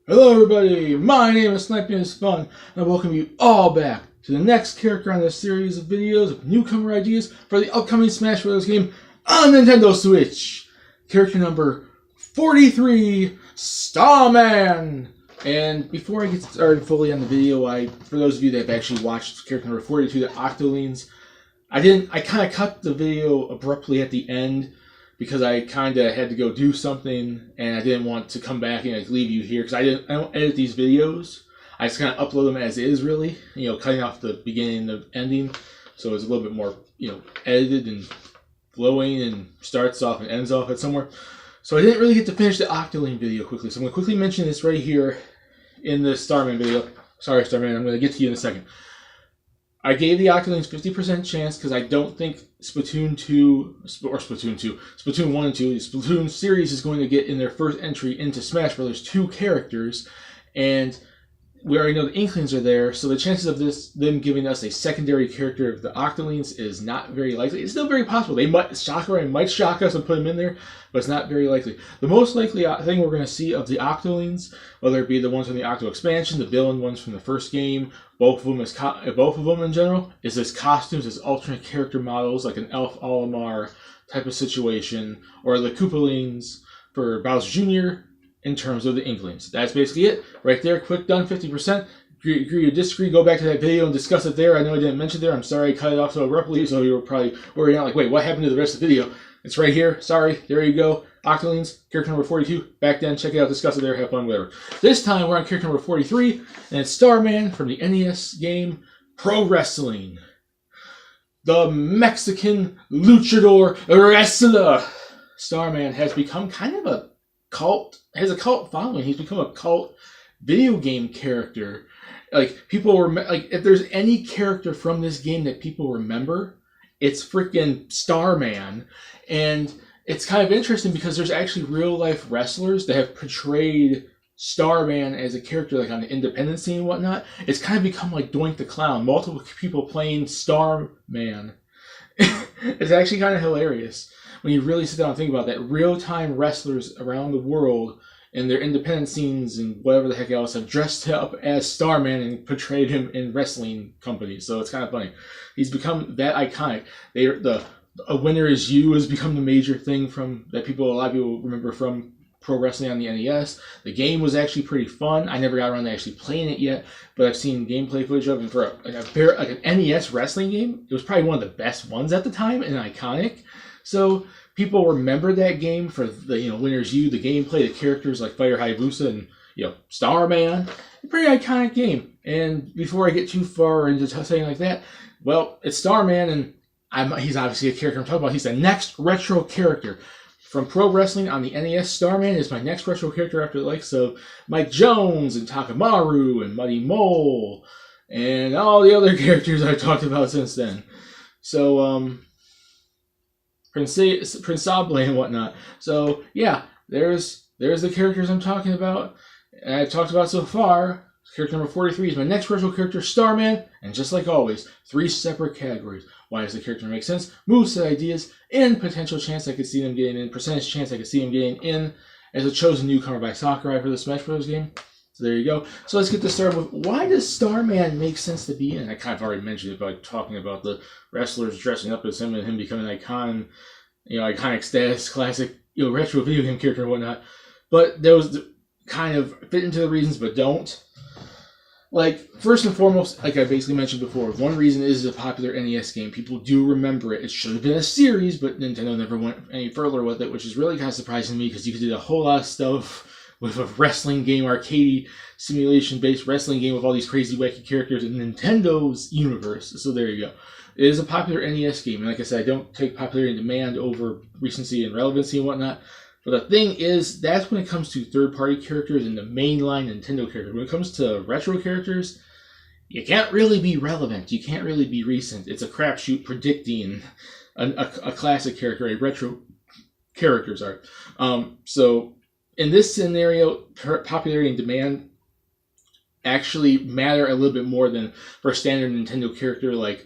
Hello everybody, my name is Sniping is Fun, and I welcome you all back to the next character on this series of videos of newcomer ideas for the upcoming Smash Bros. Game on Nintendo Switch. Character number 43, Starman! And before I get started fully on the video, for those of you that have actually watched character number 42, the Octolings, I kind of cut the video abruptly at the end because I kind of had to go do something, and I didn't want to come back and leave you here because I don't edit these videos. I just kind of upload them as is, really. Cutting off the beginning and the ending, so it's a little bit more edited and flowing, and starts off and ends off at somewhere. So I didn't really get to finish the Octoling video quickly. So I'm going to quickly mention this right here in the Starman video. Sorry, Starman, I'm going to get to you in a second. I gave the Octolings 50% chance because I don't think Splatoon 1 and 2, the Splatoon series is going to get in their first entry into Smash Bros. 2 characters, and we already know the Inklings are there, so the chances of them giving us a secondary character of the Octolings is not very likely. It's still very possible. Sakurai might shock us and put them in there, but it's not very likely. The most likely thing we're going to see of the Octolings, whether it be the ones from the Octo expansion, the villain ones from the first game, both of them in general, is as costumes, as alternate character models, like an Elf Olimar type of situation, or the Koopalings for Bowser Jr., in terms of the Inklings. That's basically it. Right there, quick, done, 50%. Agree or disagree, go back to that video and discuss it there. I know I didn't mention it there. I'm sorry I cut it off so abruptly, so you were probably worried out, like, wait, what happened to the rest of the video? It's right here. Sorry. There you go. Octolings, character number 42. Back then, check it out, discuss it there, have fun, whatever. This time, we're on character number 43, and it's Starman from the NES game Pro Wrestling. The Mexican luchador wrestler. Starman has become kind of a cult following. He's become a cult video game character. Like, people if there's any character from this game that people remember, it's freaking Starman. And it's kind of interesting because there's actually real life wrestlers that have portrayed Starman as a character, like on the independent scene and whatnot. It's kind of become like Doink the Clown. Multiple people playing Starman. It's actually kind of hilarious when you really sit down and think about that. Real-time wrestlers around the world in their independent scenes and whatever the heck else have dressed up as Starman and portrayed him in wrestling companies. So it's kind of funny. He's become that iconic. A Winner Is You has become the major thing that a lot of people remember from Pro Wrestling on the NES. The game was actually pretty fun. I never got around to actually playing it yet, but I've seen gameplay footage of it. For an NES wrestling game, it was probably one of the best ones at the time and iconic. So people remember that game for the Winner's You, the gameplay, the characters like Fire Hayabusa and Starman. A pretty iconic game. And before I get too far into saying like that, well, it's Starman, and he's obviously a character I'm talking about. He's the next retro character from Pro Wrestling on the NES. Starman is my next retro character after the likes of Mike Jones and Takamaru and Muddy Mole and all the other characters I've talked about since then. So, Prince Sable and whatnot. So yeah, there's the characters I'm talking about, and I've talked about so far. Character number 43 is my next retro character, Starman, and just like always, 3 separate categories. Why does the character make sense? Moveset ideas, and potential chance I could see them getting in, percentage chance I could see them getting in as a chosen newcomer by Sakurai for the Smash Bros. Game. So there you go. So let's get this started with, why does Starman make sense to be in? I kind of already mentioned it by talking about the wrestlers dressing up as him and him becoming an iconic status, classic, retro video game character and whatnot. But those kind of fit into the reasons, but don't. Like, first and foremost, like I basically mentioned before, one reason is a popular NES game. People do remember it. It should have been a series, but Nintendo never went any further with it, which is really kind of surprising to me because you could do a whole lot of stuff with a wrestling game, arcade simulation-based wrestling game with all these crazy, wacky characters in Nintendo's universe. So there you go. It is a popular NES game, and like I said, I don't take popularity and demand over recency and relevancy and whatnot. But the thing is, that's when it comes to third-party characters and the mainline Nintendo characters. When it comes to retro characters, you can't really be relevant. You can't really be recent. It's a crapshoot predicting a classic character, a retro character's art. So in this scenario, popularity and demand actually matter a little bit more than for a standard Nintendo character like,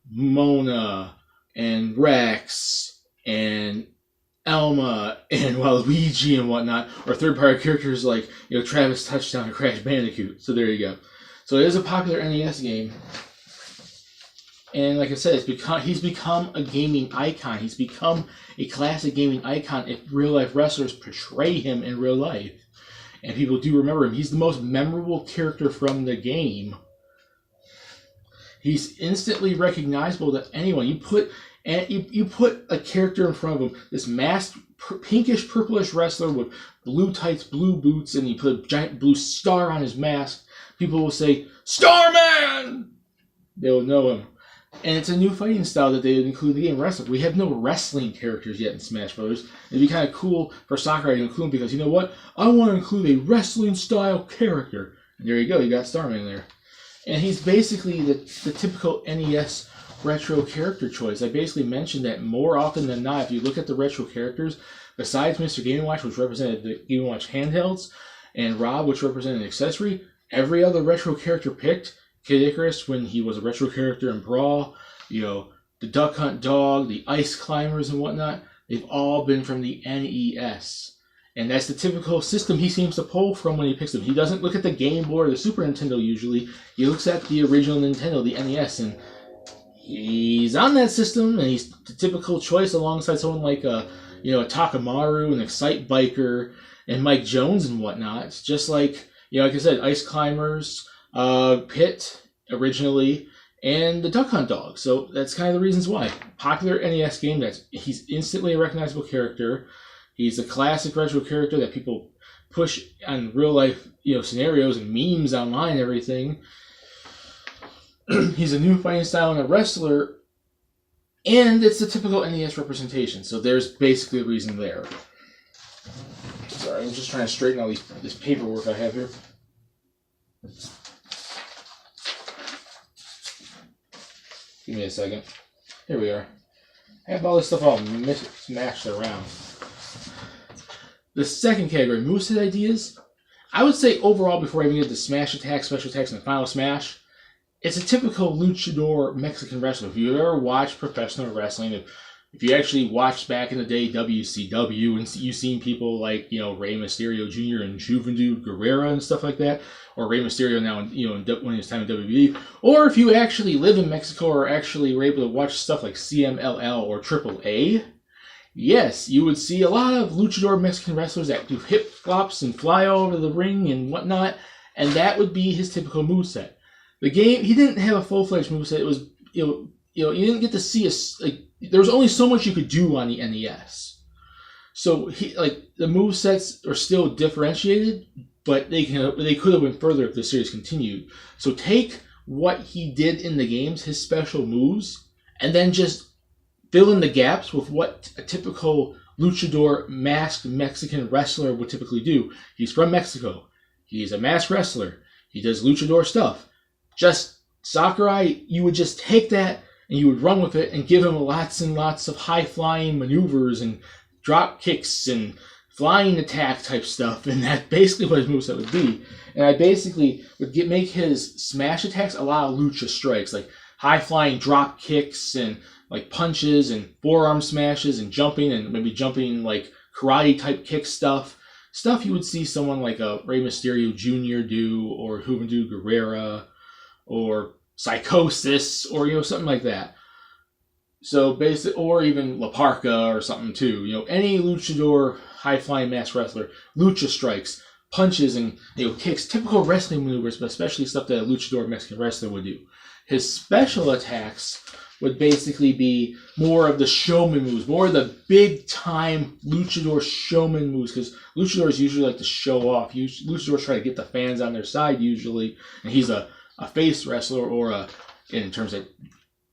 Mona and Rex and Elma and Waluigi and whatnot, or third-party characters like Travis Touchdown or Crash Bandicoot. So there you go. So it is a popular NES game, and like I said, he's become a gaming icon. He's become a classic gaming icon if real-life wrestlers portray him in real life, and people do remember him. He's the most memorable character from the game. He's instantly recognizable to anyone. You put a character in front of him, this masked pinkish purplish wrestler with blue tights, blue boots, and you put a giant blue star on his mask. People will say, Starman! They will know him. And it's a new fighting style that they would include in the game, wrestling. We have no wrestling characters yet in Smash Bros. It'd be kind of cool for Sakurai to include him because, you know what? I want to include a wrestling style character. And there you go, you got Starman there. And he's basically the typical NES retro character choice. I basically mentioned that more often than not, if you look at the retro characters, besides Mr. Game & Watch, which represented the Game & Watch handhelds, and Rob, which represented an accessory, every other retro character picked, Kid Icarus, when he was a retro character in Brawl, the Duck Hunt Dog, the Ice Climbers and whatnot, they've all been from the NES. And that's the typical system he seems to pull from when he picks them. He doesn't look at the Game Boy or the Super Nintendo usually. He looks at the original Nintendo, the NES, and he's on that system, and he's the typical choice alongside someone like a Takamaru, an Excite Biker, and Mike Jones and whatnot. It's just like, like I said, Ice Climbers, Pit originally, and the Duck Hunt Dog. So that's kind of the reasons why. Popular NES game he's instantly a recognizable character. He's a classic retro character that people push on real life, scenarios and memes online and everything. He's a new fighting style and a wrestler, and it's the typical NES representation. So there's basically a reason there. Sorry, I'm just trying to straighten all this paperwork I have here. Give me a second. Here we are. I have all this stuff all smashed around. The second category, moveset ideas. I would say overall, before I even get to Smash Attack, Special Attacks, and Final Smash, it's a typical luchador Mexican wrestler. If you ever watched professional wrestling, if you actually watched back in the day WCW, and you've seen people like, Rey Mysterio Jr. and Juventud Guerrera and stuff like that, or Rey Mysterio now, when his time in WWE, or if you actually live in Mexico or actually were able to watch stuff like CMLL or AAA, yes, you would see a lot of luchador Mexican wrestlers that do hip flops and fly all over the ring and whatnot, and that would be his typical moveset. The game, he didn't have a full-fledged moveset. It was, you didn't get to see there was only so much you could do on the NES. So the movesets are still differentiated, but they could have went further if the series continued. So take what he did in the games, his special moves, and then just fill in the gaps with what a typical luchador masked Mexican wrestler would typically do. He's from Mexico. He's a masked wrestler. He does luchador stuff. Just Sakurai, you would just take that and you would run with it and give him lots and lots of high-flying maneuvers and drop kicks and flying attack type stuff, and that's basically what his moveset would be. And I basically would make his smash attacks a lot of lucha strikes, like high-flying drop kicks and like punches and forearm smashes and maybe jumping like karate type kick stuff. Stuff you would see someone like a Rey Mysterio Jr. do, or Juventud Guerrera, or Psychosis, or something like that. So or even La Parka or something too. Any luchador, high-flying masked wrestler, lucha strikes, punches, and kicks, typical wrestling maneuvers, but especially stuff that a luchador Mexican wrestler would do. His special attacks would basically be more of the showman moves, more of the big-time luchador showman moves, because luchadors usually like to show off. Luchadors try to get the fans on their side usually, and he's a face wrestler, or in terms of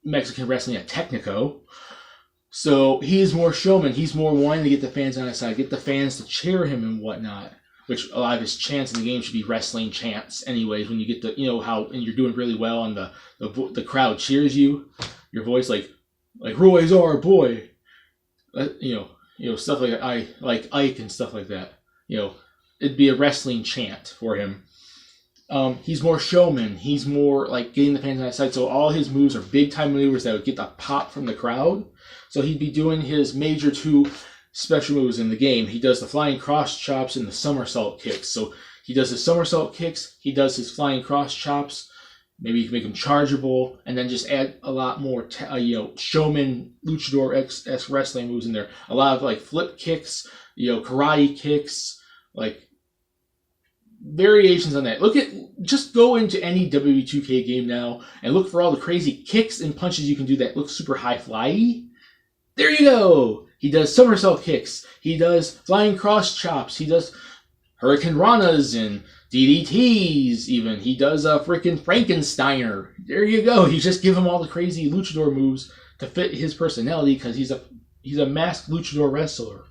Mexican wrestling, a technico. So he's more showman. He's more wanting to get the fans on his side, get the fans to cheer him and whatnot, which a lot of his chants in the game should be wrestling chants anyways. When you get the, how, and you're doing really well and the crowd cheers you, your voice like Roy's our boy, stuff like Ike and stuff like that. It'd be a wrestling chant for him. He's more showman. He's more like getting the fans on his side. So all his moves are big time maneuvers that would get the pop from the crowd. So he'd be doing his major two special moves in the game. He does the flying cross chops and the somersault kicks. So he does his somersault kicks, he does his flying cross chops. Maybe you can make them chargeable, and then just add a lot more, showman, luchador-esque wrestling moves in there. A lot of like flip kicks, karate kicks, like variations on that. Just go into any WWE 2K game now and look for all the crazy kicks and punches you can do that look super high fly-y. There you go. He does somersault kicks. He does flying cross chops. He does Hurricane Ranas and DDTs even. He does a freaking Frankensteiner. There you go. You just give him all the crazy luchador moves to fit his personality because he's a masked luchador wrestler.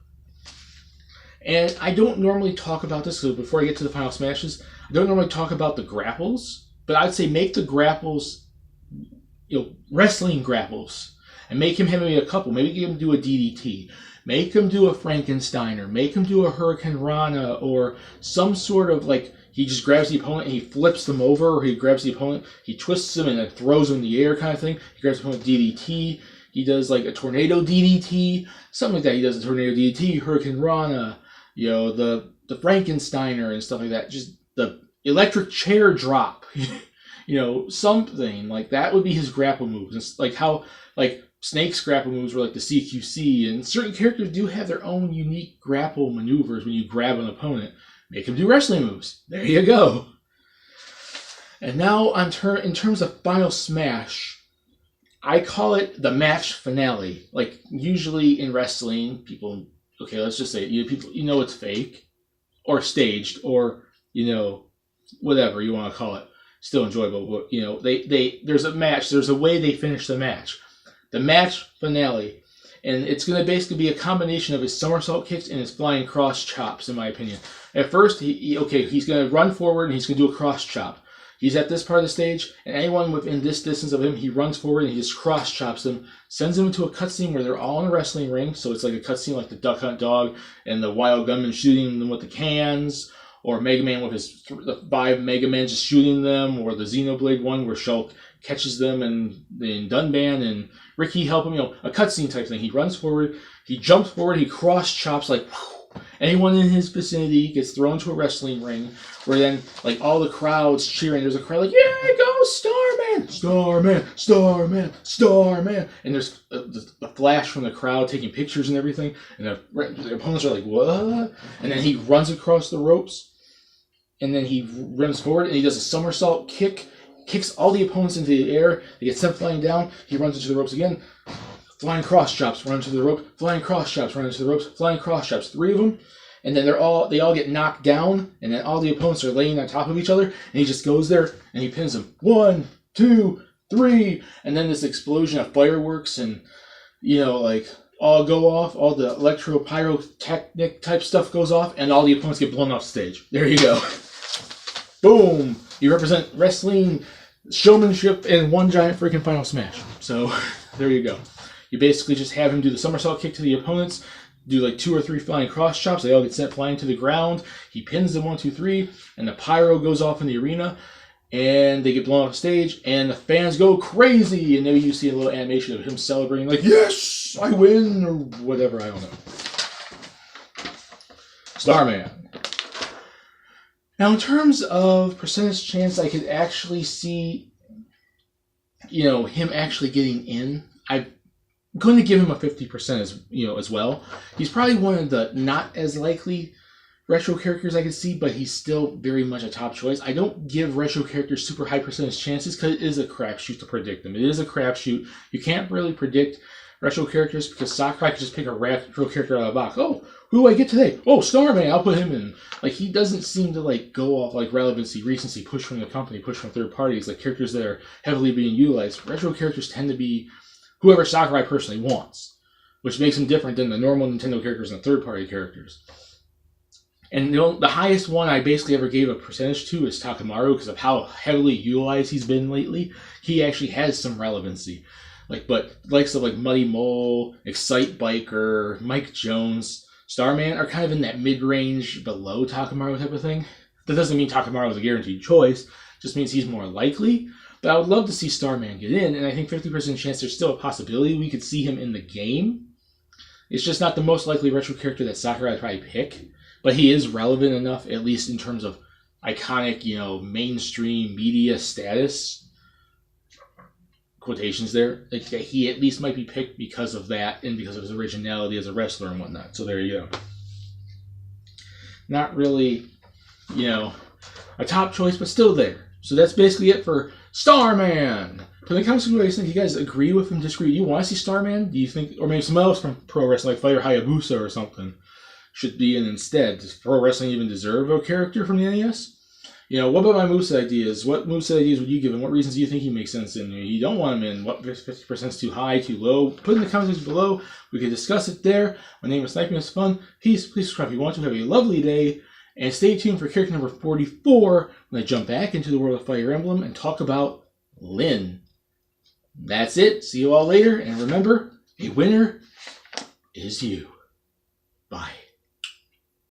And I don't normally talk about this, so before I get to the final smashes, I don't normally talk about the grapples, but I'd say make the grapples, wrestling grapples, and make him have maybe a couple. Maybe get him do a DDT. Make him do a Frankensteiner. Make him do a Hurricane Rana or some sort of like, he just grabs the opponent and he flips them over, or he grabs the opponent, he twists them and then throws them in the air kind of thing. He grabs the opponent DDT. He does like a tornado DDT, something like that. He does a tornado DDT, Hurricane Rana, the Frankensteiner and stuff like that. Just the electric chair drop, something like that would be his grapple moves. It's like how Snake's grapple moves were like the CQC, and certain characters do have their own unique grapple maneuvers when you grab an opponent. Make him do wrestling moves. There you go. And now in terms of Final Smash, I call it the match finale. Like usually in wrestling, people, let's just say people it's fake or staged or whatever you want to call it. Still enjoyable, but there's a match. There's a way they finish the match. The match finale. And it's going to basically be a combination of his somersault kicks and his flying cross chops, in my opinion. At first, he's going to run forward and he's going to do a cross chop. He's at this part of the stage, and anyone within this distance of him, he runs forward and he just cross chops them, sends them into a cutscene where they're all in a wrestling ring. So it's like a cutscene like the Duck Hunt Dog and the Wild Gunman shooting them with the cans, or Mega Man with the 5 Mega Man just shooting them, or the Xenoblade one where Shulk catches them and Dunban and Ricky help him, a cutscene type thing. He runs forward, he jumps forward, he cross chops like whew. Anyone in his vicinity gets thrown to a wrestling ring where then like all the crowds cheering. There's a crowd like, yeah, go Starman, Starman, Starman, Starman. And there's a flash from the crowd taking pictures and everything. And the opponents are like, what? And then he runs across the ropes. And then he runs forward and he does a somersault kick. Kicks all the opponents into the air. They get sent flying down. He runs into the ropes again. Flying cross chops, run into the rope. Flying cross chops, run into the ropes. Flying cross chops, 3 of them. And then they all get knocked down. And then all the opponents are laying on top of each other. And he just goes there and he pins them. 1, 2, 3. And then this explosion of fireworks and, all go off. All the electro-pyrotechnic type stuff goes off. And all the opponents get blown off stage. There you go. Boom. You represent wrestling, showmanship, and one giant freaking Final Smash. So, there you go. You basically just have him do the somersault kick to the opponents, do like 2 or 3 flying cross chops. They all get sent flying to the ground. He pins them 1, 2, 3, and the pyro goes off in the arena, and they get blown off stage, and the fans go crazy. And maybe you see a little animation of him celebrating, like, yes, I win, or whatever, I don't know. Starman. Now, in terms of percentage chance, I could actually see, him actually getting in. I'm going to give him a 50% as well. He's probably one of the not as likely retro characters I could see, but he's still very much a top choice. I don't give retro characters super high percentage chances because it is a crapshoot to predict them. It is a crapshoot. You can't really predict retro characters because Sakurai could just pick a retro character out of the box. Oh, who do I get today? Oh, Starman, I'll put him in. Like, he doesn't seem to, go off, relevancy, recency, push from the company, push from third parties, characters that are heavily being utilized. Retro characters tend to be whoever Sakurai personally wants, which makes them different than the normal Nintendo characters and the third-party characters. And the highest one I basically ever gave a percentage to is Takamaru because of how heavily utilized he's been lately. He actually has some relevancy. But likes of Muddy Mole, Excite Biker, Mike Jones, Starman are kind of in that mid-range below Takamaru type of thing. That doesn't mean Takamaru is a guaranteed choice. It just means he's more likely. But I would love to see Starman get in, and I think 50% chance there's still a possibility we could see him in the game. It's just not the most likely retro character that Sakurai would probably pick, but he is relevant enough, at least in terms of iconic, mainstream media status. Quotations there. Like, he at least might be picked because of that and because of his originality as a wrestler and whatnot. So there you go. Not really, a top choice, but still there. So that's basically it for Starman. Put in the comments what you think. You guys agree with him, disagree? You want to see Starman? Do you think, or maybe someone else from pro wrestling, like Fighter Hayabusa or something, should be in instead? Does pro wrestling even deserve a character from the NES? What about my moveset ideas? What moveset ideas would you give him? What reasons do you think he makes sense in? You don't want him in. What 50% is too high, too low? Put in the comments below. We can discuss it there. My name is Sniping is Fun. Peace. Please subscribe if you want to. Have a lovely day. And stay tuned for character number 44 when I jump back into the world of Fire Emblem and talk about Lyn. That's it. See you all later. And remember, a winner is you.